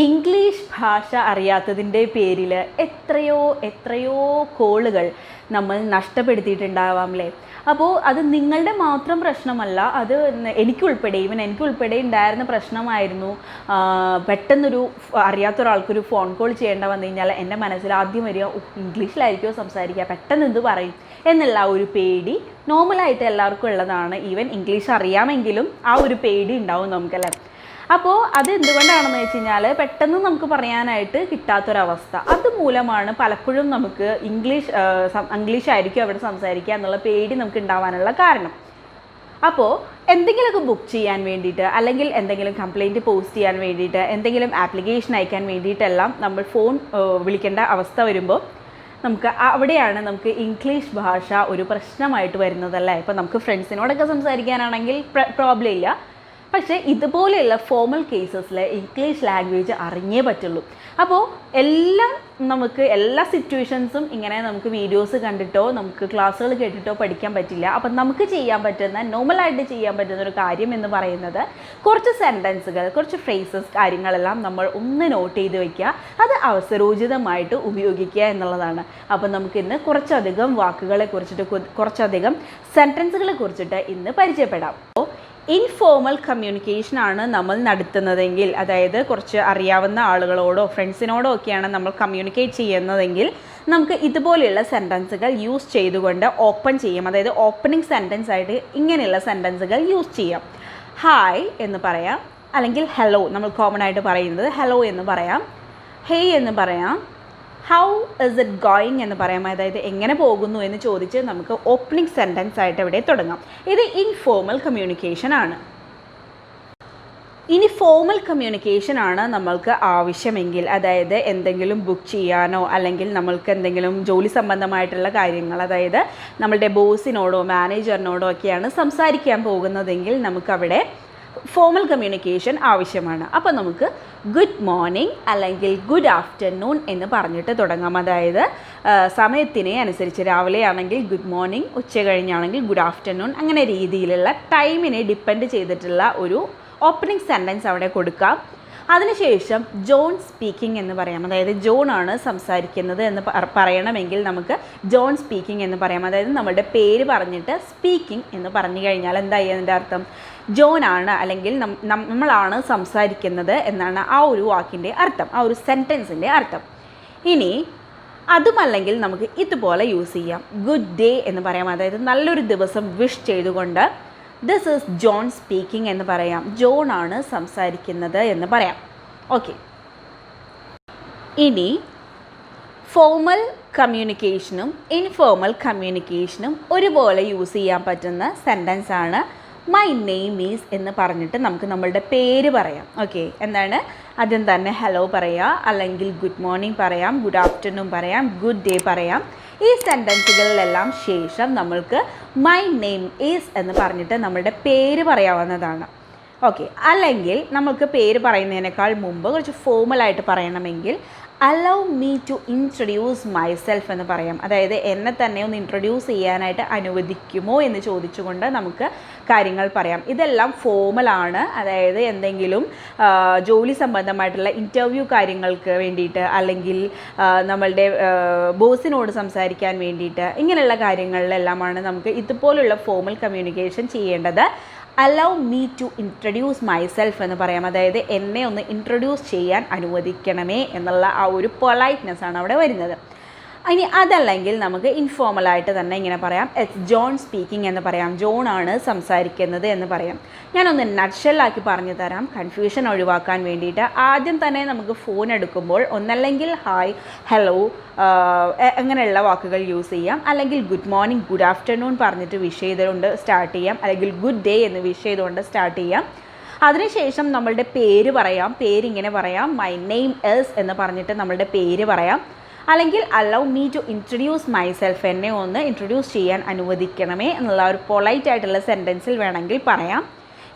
English ഭാഷ അറിയാത്തതിൻ്റെ പേരിൽ എത്രയോ കോളുകൾ നമ്മൾ നഷ്ടപ്പെടുത്തിയിട്ടുണ്ടാവാം അല്ലേ. അപ്പോൾ അത് നിങ്ങളുടെ മാത്രം പ്രശ്നമല്ല, അത് എനിക്കുൾപ്പെടെ ഉണ്ടായിരുന്ന പ്രശ്നമായിരുന്നു. പെട്ടെന്നൊരു അറിയാത്തൊരാൾക്കൊരു ഫോൺ കോൾ ചെയ്യേണ്ട വന്നു കഴിഞ്ഞാൽ എൻ്റെ മനസ്സിൽ ആദ്യം വരിക ഇംഗ്ലീഷിലായിരിക്കുമോ സംസാരിക്കുക, പെട്ടെന്ന് എന്ത് പറയും എന്നുള്ള ഒരു പേടി നോർമലായിട്ട് എല്ലാവർക്കും ഉള്ളതാണ്. ഈവൻ ഇംഗ്ലീഷ് അറിയാമെങ്കിലും ആ ഒരു പേടി ഉണ്ടാവും നമുക്കല്ലേ. അപ്പോൾ അത് എന്തുകൊണ്ടാണെന്ന് വെച്ച് കഴിഞ്ഞാൽ പെട്ടെന്ന് നമുക്ക് പറയാനായിട്ട് കിട്ടാത്തൊരവസ്ഥ. അതുമൂലമാണ് പലപ്പോഴും നമുക്ക് ഇംഗ്ലീഷായിരിക്കും അവിടെ സംസാരിക്കുക എന്നുള്ള പേടി നമുക്ക് ഉണ്ടാവാനുള്ള കാരണം. അപ്പോൾ എന്തെങ്കിലുമൊക്കെ ബുക്ക് ചെയ്യാൻ വേണ്ടിയിട്ട്, അല്ലെങ്കിൽ എന്തെങ്കിലും കംപ്ലയിൻറ്റ് പോസ്റ്റ് ചെയ്യാൻ വേണ്ടിയിട്ട്, എന്തെങ്കിലും ആപ്ലിക്കേഷൻ അയക്കാൻ വേണ്ടിയിട്ടെല്ലാം നമ്മൾ ഫോൺ വിളിക്കേണ്ട അവസ്ഥ വരുമ്പോൾ അവിടെയാണ് നമുക്ക് ഇംഗ്ലീഷ് ഭാഷ ഒരു പ്രശ്നമായിട്ട് വരുന്നതല്ലേ. ഇപ്പോൾ നമുക്ക് ഫ്രണ്ട്സിനോടൊക്കെ സംസാരിക്കാനാണെങ്കിൽ പ്രോബ്ലം ഇല്ല. പക്ഷേ ഇതുപോലെയുള്ള ഫോമൽ കേസസിൽ ഇംഗ്ലീഷ് ലാംഗ്വേജ് അറിഞ്ഞേ പറ്റുള്ളൂ. അപ്പോൾ എല്ലാ സിറ്റുവേഷൻസും ഇങ്ങനെ നമുക്ക് വീഡിയോസ് കണ്ടിട്ടോ നമുക്ക് ക്ലാസ്സുകൾ കേട്ടിട്ടോ പഠിക്കാൻ പറ്റില്ല. അപ്പം നമുക്ക് നോർമലായിട്ട് ചെയ്യാൻ പറ്റുന്ന ഒരു കാര്യം എന്ന് പറയുന്നത് കുറച്ച് സെൻറ്റൻസുകൾ, കുറച്ച് ഫ്രേസസ് കാര്യങ്ങളെല്ലാം നമ്മൾ ഒന്ന് നോട്ട് ചെയ്ത് വയ്ക്കുക, അത് അവസരോചിതമായിട്ട് ഉപയോഗിക്കുക എന്നുള്ളതാണ്. അപ്പം നമുക്കിന്ന് കുറച്ചധികം വാക്കുകളെ കുറിച്ചിട്ട്, കുറച്ചധികം സെൻറ്റൻസുകളെ കുറിച്ചിട്ട് ഇന്ന് പരിചയപ്പെടാം. ഇൻഫോർമൽ കമ്മ്യൂണിക്കേഷനാണ് നമ്മൾ നടത്തുന്നതെങ്കിൽ, അതായത് കുറച്ച് അറിയാവുന്ന ആളുകളോടോ ഫ്രണ്ട്സിനോടോ ഒക്കെയാണ് നമ്മൾ കമ്മ്യൂണിക്കേറ്റ് ചെയ്യുന്നതെങ്കിൽ നമുക്ക് ഇതുപോലെയുള്ള സെൻറ്റൻസുകൾ യൂസ് ചെയ്തുകൊണ്ട് ഓപ്പൺ ചെയ്യാം. അതായത് ഓപ്പണിംഗ് സെൻറ്റൻസ് ആയിട്ട് ഇങ്ങനെയുള്ള സെൻറ്റൻസുകൾ യൂസ് ചെയ്യാം. ഹായ് എന്ന് പറയാം, അല്ലെങ്കിൽ ഹലോ, നമ്മൾ കോമൺ ആയിട്ട് പറയുന്നത് ഹലോ എന്ന് പറയാം. ഹേയ് എന്ന് പറയാം. ഹൗ ഇസ് ഇറ്റ് ഗോയിങ് എന്ന് പറയാം. അതായത് എങ്ങനെ പോകുന്നു എന്ന് ചോദിച്ച് നമുക്ക് ഓപ്പണിംഗ് സെൻറ്റൻസ് ആയിട്ട് ഇവിടെ തുടങ്ങാം. ഇത് ഇൻഫോർമൽ കമ്മ്യൂണിക്കേഷൻ ആണ്. ഇനി ഫോമൽ കമ്മ്യൂണിക്കേഷൻ ആണ് നമ്മൾക്ക് ആവശ്യമെങ്കിൽ, അതായത് എന്തെങ്കിലും ബുക്ക് ചെയ്യാനോ അല്ലെങ്കിൽ നമ്മൾക്ക് എന്തെങ്കിലും ജോലി സംബന്ധമായിട്ടുള്ള കാര്യങ്ങൾ, അതായത് നമ്മളുടെ ബോസിനോടോ മാനേജറിനോടോ ഒക്കെയാണ് സംസാരിക്കാൻ പോകുന്നതെങ്കിൽ നമുക്കവിടെ ഫോമൽ കമ്മ്യൂണിക്കേഷൻ ആവശ്യമാണ്. അപ്പോൾ നമുക്ക് ഗുഡ് മോർണിംഗ് അല്ലെങ്കിൽ ഗുഡ് ആഫ്റ്റർനൂൺ എന്ന് പറഞ്ഞിട്ട് തുടങ്ങാം. അതായത് സമയത്തിനെ അനുസരിച്ച് രാവിലെ ആണെങ്കിൽ ഗുഡ് മോർണിംഗ്, ഉച്ച കഴിഞ്ഞാണെങ്കിൽ ഗുഡ് ആഫ്റ്റർനൂൺ, അങ്ങനെ രീതിയിലുള്ള ടൈമിനെ ഡിപ്പെൻഡ് ചെയ്തിട്ടുള്ള ഒരു ഓപ്പണിംഗ് സെൻറ്റൻസ് അവിടെ കൊടുക്കാം. അതിനുശേഷം ജോൺ സ്പീക്കിംഗ് എന്ന് പറയാം. അതായത് ജോൺ ആണ് സംസാരിക്കുന്നത് എന്ന് പറയണമെങ്കിൽ നമുക്ക് ജോൺ സ്പീക്കിംഗ് എന്ന് പറയാം. അതായത് നമ്മളുടെ പേര് പറഞ്ഞിട്ട് സ്പീക്കിംഗ് എന്ന് പറഞ്ഞു കഴിഞ്ഞാൽ എന്തായി അതിൻ്റെ അർത്ഥം? ജോൺ ആണ് അല്ലെങ്കിൽ നമ്മളാണ് സംസാരിക്കുന്നത് എന്നാണ് ആ ഒരു വാക്കിൻ്റെ അർത്ഥം, ആ ഒരു സെൻറ്റൻസിൻ്റെ അർത്ഥം. ഇനി അതുമല്ലെങ്കിൽ നമുക്ക് ഇതുപോലെ യൂസ് ചെയ്യാം. ഗുഡ് ഡേ എന്ന് പറയാം. അതായത് നല്ലൊരു ദിവസം വിഷ് ചെയ്തുകൊണ്ട് ദിസ് ഈസ് ജോൺ സ്പീക്കിംഗ് എന്ന് പറയാം. ജോൺ ആണ് സംസാരിക്കുന്നത് എന്ന് പറയാം. ഓക്കെ. ഇനി ഫോമൽ കമ്മ്യൂണിക്കേഷനും ഇൻഫോർമൽ കമ്മ്യൂണിക്കേഷനും ഒരുപോലെ യൂസ് ചെയ്യാൻ പറ്റുന്ന സെൻറ്റൻസ് ആണ് മൈ നെയിം ഈസ് എന്ന് പറഞ്ഞിട്ട് നമുക്ക് നമ്മളുടെ പേര് പറയാം. ഓക്കെ, എന്താണ്? ആദ്യം തന്നെ ഹലോ പറയാം, അല്ലെങ്കിൽ ഗുഡ് മോർണിംഗ് പറയാം, ഗുഡ് ആഫ്റ്റർനൂൺ പറയാം, ഗുഡ് ഡേ പറയാം. ഈ സെൻറ്റൻസുകളിലെല്ലാം ശേഷം നമ്മൾക്ക് മൈ നെയിം ഈസ് എന്ന് പറഞ്ഞിട്ട് നമ്മളുടെ പേര് പറയാവുന്നതാണ്. ഓക്കെ, അല്ലെങ്കിൽ നമുക്ക് പേര് പറയുന്നതിനേക്കാൾ മുമ്പ് കുറച്ച് ഫോമലായിട്ട് പറയണമെങ്കിൽ allow me to introduce myself എന്ന് പറയാം. അതായത് എന്നെ തന്നെ ഒന്ന് ഇൻട്രൊഡ്യൂസ് ചെയ്യാനായിട്ട് അനുവദിക്കുമോ എന്ന് ചോദിച്ചുകൊണ്ട് നമുക്ക് കാര്യങ്ങൾ പറയാം. ഇതെല്ലാം ഫോമലാണ്. അതായത് എന്തെങ്കിലും ജോലി സംബന്ധമായിട്ടുള്ള ഇൻ്റർവ്യൂ കാര്യങ്ങൾക്ക് വേണ്ടിയിട്ട്, അല്ലെങ്കിൽ നമ്മളുടെ ബോസിനോട് സംസാരിക്കാൻ വേണ്ടിയിട്ട്, ഇങ്ങനെയുള്ള കാര്യങ്ങളിലെല്ലാമാണ് നമുക്ക് ഇതുപോലുള്ള ഫോമൽ കമ്മ്യൂണിക്കേഷൻ ചെയ്യേണ്ടത്. Allow me to introduce myself എന്ന് പറയാം. അതായത് എന്നെ ഒന്ന് ഇൻട്രൊഡ്യൂസ് ചെയ്യാൻ അനുവദിക്കണമേ എന്നുള്ള ആ ഒരു പൊളൈറ്റ്നെസ് ആണ് അവിടെ വരുന്നത്. ഇനി അതല്ലെങ്കിൽ നമുക്ക് ഇൻഫോർമലായിട്ട് തന്നെ ഇങ്ങനെ പറയാം. ഇറ്റ്സ് ജോൺ സ്പീക്കിംഗ് എന്ന് പറയാം. ജോൺ ആണ് സംസാരിക്കുന്നത് എന്ന് പറയാം. ഞാനൊന്ന് നട്ട്ഷെല്ലാക്കി പറഞ്ഞു തരാം കൺഫ്യൂഷൻ ഒഴിവാക്കാൻ വേണ്ടിയിട്ട്. ആദ്യം തന്നെ നമുക്ക് ഫോൺ എടുക്കുമ്പോൾ ഒന്നല്ലെങ്കിൽ ഹായ്, ഹലോ അങ്ങനെയുള്ള വാക്കുകൾ യൂസ് ചെയ്യാം. അല്ലെങ്കിൽ ഗുഡ് മോർണിംഗ്, ഗുഡ് ആഫ്റ്റർനൂൺ പറഞ്ഞിട്ട് വിഷ് ചെയ്തുകൊണ്ട് സ്റ്റാർട്ട് ചെയ്യാം. അല്ലെങ്കിൽ ഗുഡ് ഡേ എന്ന് വിഷ് ചെയ്തുകൊണ്ട് സ്റ്റാർട്ട് ചെയ്യാം. അതിനുശേഷം നമ്മളുടെ പേര് പറയാം. പേരിങ്ങനെ പറയാം. മൈ നെയിം ഈസ് എന്ന് പറഞ്ഞിട്ട് നമ്മളുടെ പേര് പറയാം. അല്ലെങ്കിൽ allow me to introduce myself, എന്നെ ഒന്ന് ഇൻട്രൊഡ്യൂസ് ചെയ്യാൻ അനുവദിക്കണമേ എന്നുള്ള ഒരു പൊളൈറ്റ് ആയിട്ടുള്ള സെൻറ്റൻസിൽ വേണമെങ്കിൽ പറയാം.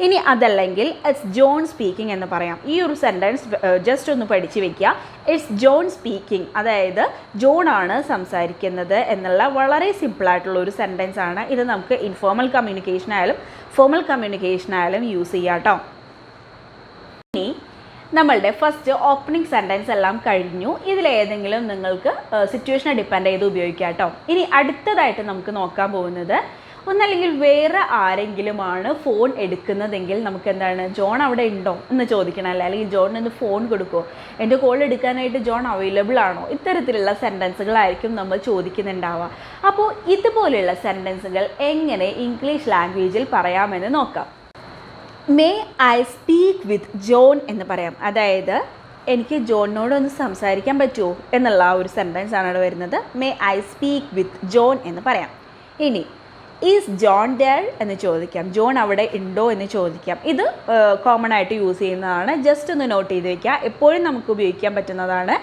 ഇനി അതല്ലെങ്കിൽ ഇറ്റ്സ് ജോൺ സ്പീക്കിംഗ് എന്ന് പറയാം. ഈ ഒരു സെൻറ്റൻസ് ജസ്റ്റ് ഒന്ന് പഠിച്ച് വെക്കുക. ഇറ്റ്സ് ജോൺ സ്പീക്കിംഗ്, അതായത് ജോൺ ആണ് സംസാരിക്കുന്നത് എന്നുള്ള വളരെ സിമ്പിളായിട്ടുള്ള ഒരു സെൻറ്റൻസ് ആണ്. ഇത് നമുക്ക് ഇൻഫോർമൽ കമ്മ്യൂണിക്കേഷൻ ആയാലും ഫോമൽ കമ്മ്യൂണിക്കേഷൻ ആയാലും യൂസ് ചെയ്യാം കേട്ടോ. ഇനി നമ്മളുടെ ഫസ്റ്റ് ഓപ്പണിംഗ് സെൻറ്റൻസ് എല്ലാം കഴിഞ്ഞു. ഇതിലേതെങ്കിലും നിങ്ങൾക്ക് സിറ്റുവേഷനെ ഡിപ്പെൻഡ് ചെയ്ത് ഉപയോഗിക്കാം കേട്ടോ. ഇനി അടുത്തതായിട്ട് നമുക്ക് നോക്കാൻ പോകുന്നത്, ഒന്നല്ലെങ്കിൽ വേറെ ആരെങ്കിലുമാണ് ഫോൺ എടുക്കുന്നതെങ്കിൽ നമുക്ക് എന്താണ്, ജോൺ അവിടെ ഉണ്ടോ എന്ന് ചോദിക്കണമല്ലേ, അല്ലെങ്കിൽ ജോണിന് ഒന്ന് ഫോൺ കൊടുക്കുമോ, എൻ്റെ കോൾ എടുക്കാനായിട്ട് ജോൺ അവൈലബിൾ ആണോ, ഇത്തരത്തിലുള്ള സെൻറ്റൻസുകളായിരിക്കും നമ്മൾ ചോദിക്കുന്നുണ്ടാവുക. അപ്പോൾ ഇതുപോലെയുള്ള സെൻറ്റൻസുകൾ എങ്ങനെ ഇംഗ്ലീഷ് ലാംഗ്വേജിൽ പറയാമെന്ന് നോക്കാം. May I speak with John എന്ന് പറയാം. അതായത് എനിക്ക് ജോണിനോട് ഒന്ന് സംസാരിക്കാൻ പറ്റുമോ എന്നുള്ള ആ ഒരു സെൻറ്റൻസ് ആണ് അവിടെ വരുന്നത്. May I speak with John എന്ന് പറയാം. ഇനി ഈസ് ജോൺ ദെയർ എന്ന് ചോദിക്കാം, ജോൺ അവിടെ ഉണ്ടോ എന്ന് ചോദിക്കാം. ഇത് കോമൺ ആയിട്ട് യൂസ് ചെയ്യുന്നതാണ്, ജസ്റ്റ് ഒന്ന് നോട്ട് ചെയ്ത് വയ്ക്കുക. എപ്പോഴും നമുക്ക് ഉപയോഗിക്കാൻ പറ്റുന്നതാണ്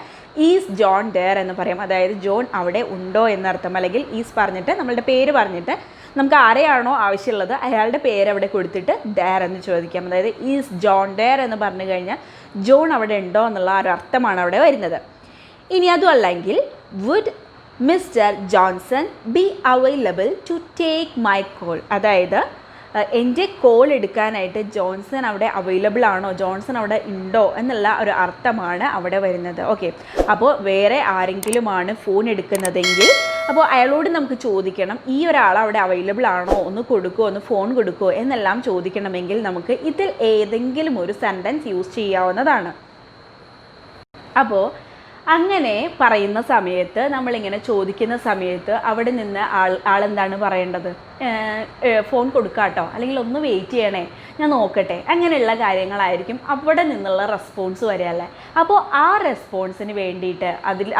ഈസ് ജോൺ ദെയർ എന്ന് പറയാം. അതായത് ജോൺ അവിടെ ഉണ്ടോ എന്നർത്ഥം. അല്ലെങ്കിൽ ഈസ് പറഞ്ഞിട്ട് നമ്മളുടെ പേര് പറഞ്ഞിട്ട് നമുക്ക് ആരെയാണോ ആവശ്യമുള്ളത് അയാളുടെ പേര് അവിടെ കൊടുത്തിട്ട് ദെയർ എന്ന് ചോദിക്കാം. അതായത് ഈസ് ജോൺ ദെയർ എന്ന് പറഞ്ഞു കഴിഞ്ഞാൽ ജോൺ അവിടെ ഉണ്ടോ എന്നുള്ള ആ ഒരു അർത്ഥമാണ് അവിടെ വരുന്നത്. ഇനി അതും അല്ലെങ്കിൽ would mister Johnson be available to take my call. അതായത് എൻ്റെ കോൾ എടുക്കാനായിട്ട് ജോൺസൺ അവിടെ അവൈലബിൾ ആണോ, ജോൺസൺ അവിടെ ഉണ്ടോ എന്നുള്ള ഒരു അർത്ഥമാണ് അവിടെ വരുന്നത്. ഓക്കെ, അപ്പോൾ വേറെ ആരെങ്കിലുമാണ് ഫോൺ എടുക്കുന്നതെങ്കിൽ അപ്പോൾ അയാളോട് നമുക്ക് ചോദിക്കണം, ഈ ഒരാൾ അവിടെ അവൈലബിൾ ആണോ, ഒന്ന് കൊടുക്കുമോ, ഒന്ന് ഫോൺ കൊടുക്കുമോ എന്നെല്ലാം ചോദിക്കണമെങ്കിൽ നമുക്ക് ഇതിൽ ഏതെങ്കിലും ഒരു സെൻറ്റൻസ് യൂസ് ചെയ്യാവുന്നതാണ്. അപ്പോൾ അങ്ങനെ പറയുന്ന സമയത്ത്, നമ്മളിങ്ങനെ ചോദിക്കുന്ന സമയത്ത് അവിടെ നിന്ന് ആളെന്താണ് പറയേണ്ടത്, ഫോൺ കൊടുക്കാട്ടോ, അല്ലെങ്കിൽ ഒന്ന് വെയിറ്റ് ചെയ്യണേ, ഞാൻ നോക്കട്ടെ, അങ്ങനെയുള്ള കാര്യങ്ങളായിരിക്കും അവിടെ നിന്നുള്ള റെസ്പോൺസ് വരിക അല്ലേ. അപ്പോൾ ആ റെസ്പോൺസിന് വേണ്ടിയിട്ട്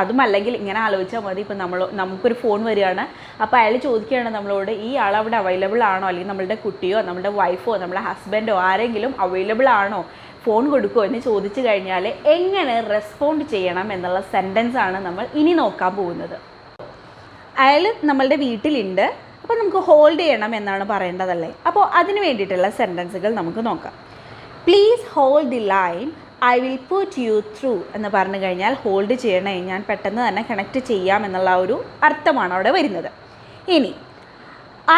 അതുമല്ലെങ്കിൽ ഇങ്ങനെ ആലോചിച്ചാൽ മതി. ഇപ്പോൾ നമുക്കൊരു ഫോൺ വരികയാണ്, അപ്പോൾ അയാൾ ചോദിക്കുകയാണ് നമ്മളോട്, ഈ ആൾ അവിടെ അവൈലബിൾ ആണോ, അല്ലെങ്കിൽ നമ്മളുടെ കുട്ടിയോ നമ്മുടെ വൈഫോ നമ്മുടെ ഹസ്ബൻഡോ ആരെങ്കിലും അവൈലബിൾ ആണോ, ഫോൺ കൊടുക്കുമോ എന്ന് ചോദിച്ചു കഴിഞ്ഞാൽ എങ്ങനെ റെസ്പോണ്ട് ചെയ്യണം എന്നുള്ള സെൻറ്റൻസാണ് നമ്മൾ ഇനി നോക്കാൻ പോകുന്നത്. അയാൾ നമ്മളുടെ വീട്ടിലുണ്ട്, അപ്പോൾ നമുക്ക് ഹോൾഡ് ചെയ്യണം എന്നാണ് പറയേണ്ടതല്ലേ. അപ്പോൾ അതിന് വേണ്ടിയിട്ടുള്ള സെൻറ്റൻസുകൾ നമുക്ക് നോക്കാം. Please hold the line, I will put you through എന്ന് പറഞ്ഞു കഴിഞ്ഞാൽ ഹോൾഡ് ചെയ്യണേ, ഞാൻ പെട്ടെന്ന് തന്നെ കണക്റ്റ് ചെയ്യാം എന്നുള്ള ഒരു അർത്ഥമാണ് അവിടെ വരുന്നത്. ഇനി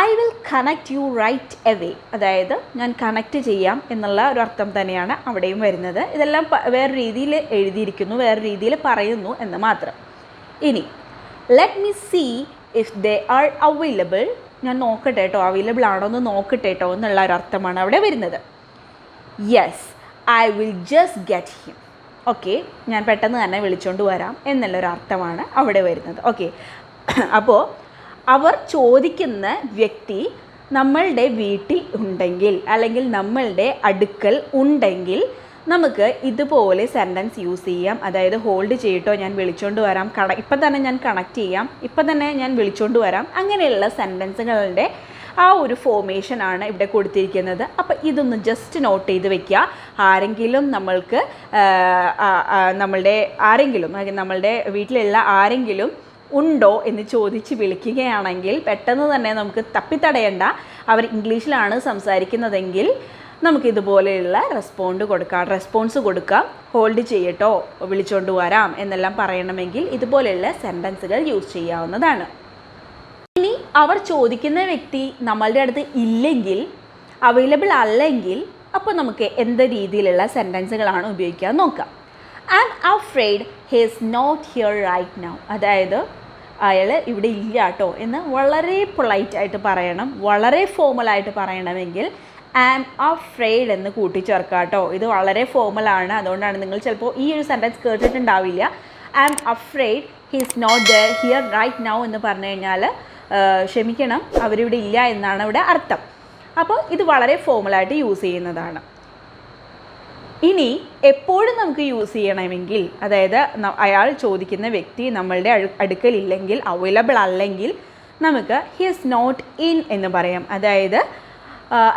I will connect you right away, അതായത് ഞാൻ കണക്റ്റ് ചെയ്യാം എന്നുള്ള ഒരു അർത്ഥം തന്നെയാണ് അവിടെയും വരുന്നത്. ഇതെല്ലാം വേറെ രീതിയിൽ എഴുതിയിരിക്കുന്നു, വേറെ രീതിയിൽ പറയുന്നു എന്ന് മാത്രം. ഇനി let me see if they are available, ഞാൻ നോക്കട്ടെ കേട്ടോ, അവൈലബിൾ ആണോ എന്ന് നോക്കട്ടെ കേട്ടോ എന്നുള്ള ഒരു അർത്ഥമാണ് അവിടെ വരുന്നത്. Yes I will just get him, okay, ഞാൻ പെട്ടെന്ന് തന്നെ വിളിച്ചുകൊണ്ട് വരാം എന്നുള്ളൊരു അർത്ഥമാണ് അവിടെ വരുന്നത്. ഓക്കെ, അപ്പോൾ അവർ ചോദിക്കുന്ന വ്യക്തി നമ്മളുടെ വീട്ടിൽ ഉണ്ടെങ്കിൽ അല്ലെങ്കിൽ നമ്മളുടെ അടുക്കൽ ഉണ്ടെങ്കിൽ നമുക്ക് ഇതുപോലെ സെൻറ്റൻസ് യൂസ് ചെയ്യാം. അതായത് ഹോൾഡ് ചെയ്യട്ടോ, ഞാൻ വിളിച്ചുകൊണ്ട് വരാം, ഇപ്പം തന്നെ ഞാൻ കണക്റ്റ് ചെയ്യാം, ഇപ്പം തന്നെ ഞാൻ വിളിച്ചുകൊണ്ട് വരാം, അങ്ങനെയുള്ള സെൻറ്റൻസുകളുടെ ആ ഒരു ഫോർമേഷനാണ് ഇവിടെ കൊടുത്തിരിക്കുന്നത്. അപ്പോൾ ഇതൊന്ന് ജസ്റ്റ് നോട്ട് ചെയ്ത് വെക്കുക. ആരെങ്കിലും നമ്മളുടെ വീട്ടിലുള്ള ആരെങ്കിലും ഉണ്ടോ എന്ന് ചോദിച്ച് വിളിക്കുകയാണെങ്കിൽ പെട്ടെന്ന് തന്നെ നമുക്ക് തപ്പിത്തടയേണ്ട, അവർ ഇംഗ്ലീഷിലാണ് സംസാരിക്കുന്നതെങ്കിൽ നമുക്കിതുപോലെയുള്ള റെസ്പോൺസ് കൊടുക്കാം. ഹോൾഡ് ചെയ്യട്ടോ, വിളിച്ചുകൊണ്ട് വരാം എന്നെല്ലാം പറയണമെങ്കിൽ ഇതുപോലെയുള്ള സെൻറ്റൻസുകൾ യൂസ് ചെയ്യാവുന്നതാണ്. ഇനി അവർ ചോദിക്കുന്ന വ്യക്തി നമ്മളുടെ അടുത്ത് ഇല്ലെങ്കിൽ, അവൈലബിൾ അല്ലെങ്കിൽ, അപ്പോൾ നമുക്ക് എന്ത് രീതിയിലുള്ള സെൻറ്റൻസുകളാണ് ഉപയോഗിക്കാൻ നോക്കാം. I am afraid he is not here right now, അതായത് അയാൾ ഇവിടെ ഇല്ല കേട്ടോ എന്ന് വളരെ പൊളൈറ്റായിട്ട് പറയണം. വളരെ ഫോമലായിട്ട് പറയണമെങ്കിൽ ഐ ആം അഫ്രെയ്ഡ് എന്ന് കൂട്ടിച്ചേർക്കാം കേട്ടോ. ഇത് വളരെ ഫോമലാണ്, അതുകൊണ്ടാണ് നിങ്ങൾ ചിലപ്പോൾ ഈ ഒരു സെൻറ്റൻസ് കേട്ടിട്ടുണ്ടാവില്ല. I am afraid he is not there here right now എന്ന് പറഞ്ഞു കഴിഞ്ഞാൽ ക്ഷമിക്കണം, അവരിവിടെ ഇല്ല എന്നാണ് ഇവിടെ അർത്ഥം. അപ്പോൾ ഇത് വളരെ ഫോമലായിട്ട് യൂസ് ചെയ്യുന്നതാണ്. ഇനി എപ്പോഴും നമുക്ക് യൂസ് ചെയ്യണമെങ്കിൽ, അതായത് അയാൾ ചോദിക്കുന്ന വ്യക്തി നമ്മളുടെ അടുക്കലില്ലെങ്കിൽ, അവൈലബിൾ അല്ലെങ്കിൽ നമുക്ക് ഹി ഈസ് നോട്ട് ഇൻ എന്ന് പറയാം. അതായത്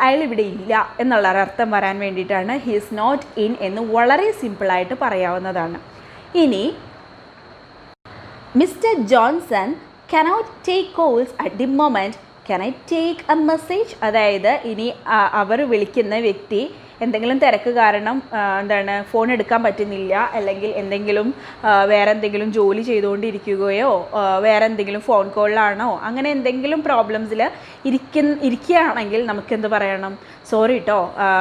അയാൾ ഇവിടെ ഇല്ല എന്നുള്ള അർത്ഥം വരാൻ വേണ്ടിയിട്ടാണ് ഹി ഈസ് നോട്ട് ഇൻ എന്ന് വളരെ സിമ്പിളായിട്ട് പറയാവുന്നതാണ്. ഇനി mister Johnson cannot take calls at the moment, can I take a message, അതായത് ഇനി അവർ വിളിക്കുന്ന വ്യക്തി എന്തെങ്കിലും തിരക്ക് കാരണം എന്താണ് ഫോൺ എടുക്കാൻ പറ്റുന്നില്ല, അല്ലെങ്കിൽ എന്തെങ്കിലും വേറെ എന്തെങ്കിലും ജോലി ചെയ്തുകൊണ്ടിരിക്കുകയോ വേറെ എന്തെങ്കിലും ഫോൺ കോളിലാണോ അങ്ങനെ എന്തെങ്കിലും പ്രോബ്ലംസിൽ ഇരിക്കുകയാണെങ്കിൽ നമുക്ക് എന്ത് പറയണം? സോറി കേട്ടോ,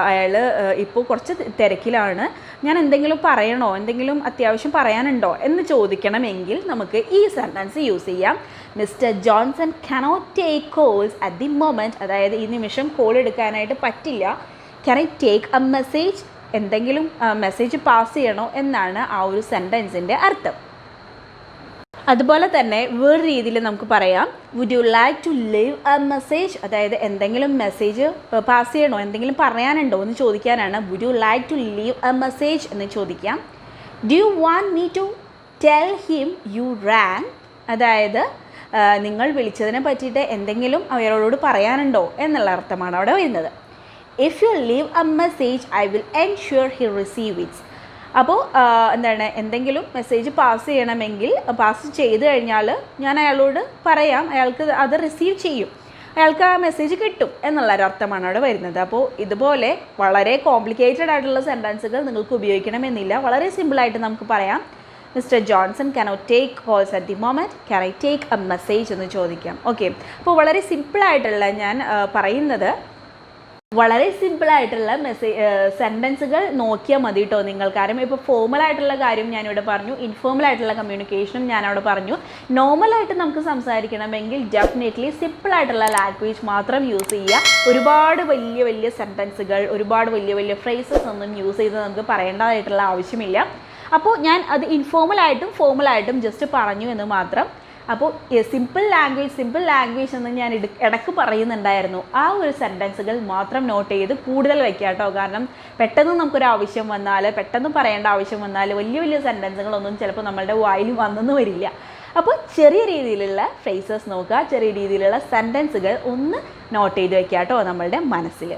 അയാൾ ഇപ്പോൾ കുറച്ച് തിരക്കിലാണ്, ഞാൻ എന്തെങ്കിലും പറയണോ, എന്തെങ്കിലും അത്യാവശ്യം പറയാനുണ്ടോ എന്ന് ചോദിക്കണമെങ്കിൽ നമുക്ക് ഈ സെൻറ്റൻസ് യൂസ് ചെയ്യാം. Mister Johnson cannot take calls at the moment. അതായത് ഈ നിമിഷം കോൾ എടുക്കാനായിട്ട് പറ്റില്ല. Can I take a message? എന്തെങ്കിലും മെസ്സേജ് പാസ് ചെയ്യണോ എന്നാണ് ആ ഒരു സെൻറ്റൻസിൻ്റെ അർത്ഥം. അതുപോലെ തന്നെ വേറെ രീതിയിൽ നമുക്ക് പറയാം, would you like to leave a message? അതായത് എന്തെങ്കിലും മെസ്സേജ് പാസ് ചെയ്യണോ, എന്തെങ്കിലും പറയാനുണ്ടോ എന്ന് ചോദിക്കാനാണ് would you like to leave a message എന്ന് ചോദിക്കാം. Do you want me to tell him you rang? അതായത് നിങ്ങൾ വിളിച്ചതിനെ പറ്റിയിട്ട് എന്തെങ്കിലും അയാളോട് പറയാനുണ്ടോ എന്നുള്ള അർത്ഥമാണ് അവിടെ വരുന്നത്. If you leave a message I will ensure he receive it's. അപ്പോൾ എന്താണ്, എന്തെങ്കിലും മെസ്സേജ് പാസ് ചെയ്യണമെങ്കിൽ പാസ് ചെയ്ത് കഴിഞ്ഞാൽ ഞാൻ അയാളോട് പറയാം, അയാൾക്ക് അത് റിസീവ് ചെയ്യും, അയാൾക്ക് ആ മെസ്സേജ് കിട്ടും എന്നുള്ളൊരർത്ഥമാണ് അവിടെ വരുന്നത്. അപ്പോൾ ഇതുപോലെ വളരെ കോംപ്ലിക്കേറ്റഡ് ആയിട്ടുള്ള സെൻറ്റൻസുകൾ നിങ്ങൾക്ക് ഉപയോഗിക്കണമെന്നില്ല. വളരെ സിമ്പിളായിട്ട് നമുക്ക് പറയാം, mister Johnson cannot take calls at the moment, can I take a message എന്ന് ചോദിക്കാം. ഓക്കെ, അപ്പോൾ വളരെ സിമ്പിളായിട്ടുള്ള ഞാൻ പറയുന്നത് വളരെ സിമ്പിളായിട്ടുള്ള സെൻറ്റൻസുകൾ നോക്കിയാൽ മതി കേട്ടോ നിങ്ങൾ. കാരണം ഇപ്പോൾ ഫോർമലായിട്ടുള്ള കാര്യം ഞാനിവിടെ പറഞ്ഞു, ഇൻഫോർമലായിട്ടുള്ള കമ്മ്യൂണിക്കേഷനും ഞാനവിടെ പറഞ്ഞു. നോർമലായിട്ട് നമുക്ക് സംസാരിക്കണമെങ്കിൽ ഡെഫിനറ്റ്ലി സിമ്പിളായിട്ടുള്ള ലാംഗ്വേജ് മാത്രം യൂസ് ചെയ്യുക. ഒരുപാട് വലിയ വലിയ സെൻറ്റൻസുകൾ, ഒരുപാട് വലിയ വലിയ ഫ്രേസസ് ഒന്നും യൂസ് ചെയ്ത് നമുക്ക് പറയേണ്ടതായിട്ടുള്ള ആവശ്യമില്ല. അപ്പോൾ ഞാൻ അത് ഇൻഫോർമലായിട്ടും ഫോർമലായിട്ടും ജസ്റ്റ് പറഞ്ഞു എന്ന് മാത്രം. അപ്പോൾ സിമ്പിൾ ലാംഗ്വേജ് എന്ന് ഞാൻ ഇടയ്ക്ക് പറയുന്നുണ്ടായിരുന്നു. ആ ഒരു സെൻറ്റൻസുകൾ മാത്രം നോട്ട് ചെയ്ത് കൂടുതൽ വയ്ക്കുക കേട്ടോ. കാരണം പെട്ടെന്ന് നമുക്കൊരു ആവശ്യം വന്നാൽ, പെട്ടെന്ന് പറയേണ്ട ആവശ്യം വന്നാൽ വലിയ വലിയ സെൻറ്റൻസുകളൊന്നും ചിലപ്പോൾ നമ്മളുടെ വായിൽ വന്നെന്ന് വരില്ല. അപ്പോൾ ചെറിയ രീതിയിലുള്ള ഫ്രേസസ് നോക്കുക, ചെറിയ രീതിയിലുള്ള സെൻറ്റൻസുകൾ ഒന്ന് നോട്ട് ചെയ്ത് വയ്ക്കുക കേട്ടോ നമ്മളുടെ മനസ്സിൽ.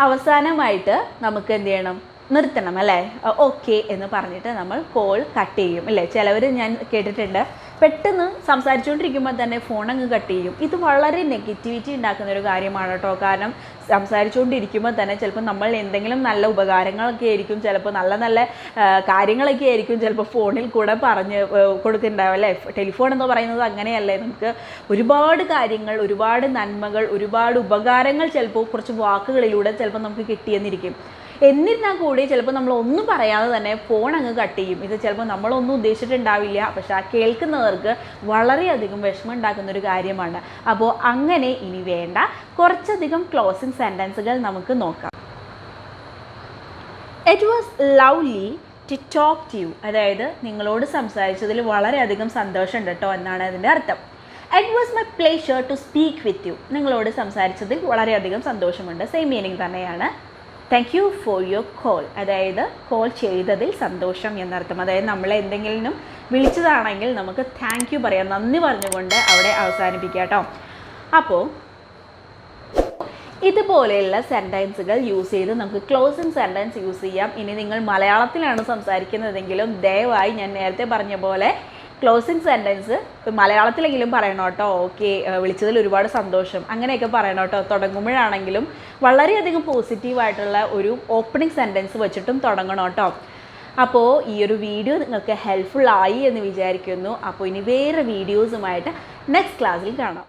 അവസാനമായിട്ട് നമുക്ക് എന്ത് ചെയ്യണം? നിർത്തണം അല്ലേ? ഓക്കെ എന്ന് പറഞ്ഞിട്ട് നമ്മൾ കോൾ കട്ട് ചെയ്യും അല്ലേ? ചിലവർ ഞാൻ കേട്ടിട്ടുണ്ട് പെട്ടെന്ന് സംസാരിച്ചുകൊണ്ടിരിക്കുമ്പോൾ തന്നെ ഫോൺ അങ്ങ് കട്ട് ചെയ്യും. ഇത് വളരെ നെഗറ്റിവിറ്റി ഉണ്ടാക്കുന്ന ഒരു കാര്യമാണ് കേട്ടോ. കാരണം സംസാരിച്ചുകൊണ്ടിരിക്കുമ്പോൾ തന്നെ ചിലപ്പോൾ നമ്മൾ എന്തെങ്കിലും നല്ല ഉപകാരങ്ങളൊക്കെ ആയിരിക്കും, ചിലപ്പോൾ നല്ല നല്ല കാര്യങ്ങളൊക്കെ ആയിരിക്കും ചിലപ്പോൾ ഫോണിൽ കൂടെ പറഞ്ഞ് കൊടുക്കുന്നുണ്ടാവും അല്ലേ? ടെലിഫോൺ എന്ന് പറയുന്നത് അങ്ങനെയല്ലേ, നമുക്ക് ഒരുപാട് കാര്യങ്ങൾ, ഒരുപാട് നന്മകൾ, ഒരുപാട് ഉപകാരങ്ങൾ ചിലപ്പോൾ കുറച്ച് വാക്കുകളിലൂടെ ചിലപ്പോൾ നമുക്ക് കിട്ടിയെന്നിരിക്കും. എന്നിരുന്നാൽ കൂടി ചിലപ്പോൾ നമ്മൾ ഒന്നും പറയാതെ തന്നെ ഫോൺ അങ്ങ് കട്ട് ചെയ്യും. ഇത് ചിലപ്പോൾ നമ്മളൊന്നും ഉദ്ദേശിച്ചിട്ടുണ്ടാവില്ല, പക്ഷെ ആ കേൾക്കുന്നവർക്ക് വളരെയധികം വിഷമം ഉണ്ടാക്കുന്ന ഒരു കാര്യമാണ്. അപ്പോൾ അങ്ങനെ ഇനി വേണ്ട, കുറച്ചധികം ക്ലോസിംഗ് സെൻറ്റൻസുകൾ നമുക്ക് നോക്കാം. It was lovely to talk to you. അതായത് നിങ്ങളോട് സംസാരിച്ചതിൽ വളരെയധികം സന്തോഷമുണ്ട് കേട്ടോ എന്നാണ് അതിൻ്റെ അർത്ഥം. It was my pleasure to speak with you. നിങ്ങളോട് സംസാരിച്ചതിൽ വളരെയധികം സന്തോഷമുണ്ട്, സെയിം മീനിങ് തന്നെയാണ്. Thank you for your call. അതായത് കോൾ ചെയ്തതിൽ സന്തോഷം എന്നർത്ഥം. അതായത് നമ്മളെ എന്തെങ്കിലും വിളിച്ചതാണെങ്കിൽ നമുക്ക് താങ്ക് യു പറയാം, നന്ദി പറഞ്ഞുകൊണ്ട് അവിടെ അവസാനിപ്പിക്കാം കേട്ടോ. അപ്പോൾ ഇതുപോലെയുള്ള സെൻറ്റൻസുകൾ യൂസ് ചെയ്ത് നമുക്ക് ക്ലോസിംഗ് സെൻറ്റൻസ് യൂസ് ചെയ്യാം. ഇനി നിങ്ങൾ മലയാളത്തിലാണ് സംസാരിക്കുന്നതെങ്കിലും ദയവായി ഞാൻ നേരത്തെ പറഞ്ഞ പോലെ ക്ലോസിംഗ് സെൻറ്റൻസ് മലയാളത്തിലെങ്കിലും പറയണം കേട്ടോ. ഓക്കെ, വിളിച്ചതിൽ ഒരുപാട് സന്തോഷം അങ്ങനെയൊക്കെ പറയണം കേട്ടോ. തുടങ്ങുമ്പോഴാണെങ്കിലും വളരെയധികം പോസിറ്റീവായിട്ടുള്ള ഒരു ഓപ്പണിംഗ് സെൻറ്റൻസ് വെച്ചിട്ടും തുടങ്ങണം കേട്ടോ. അപ്പോൾ ഈ ഒരു വീഡിയോ നിങ്ങൾക്ക് ഹെൽപ്ഫുൾ ആയി എന്ന് വിചാരിക്കുന്നു. അപ്പോൾ ഇനി വേറെ വീഡിയോസുമായിട്ട് നെക്സ്റ്റ് ക്ലാസ്സിൽ കാണാം.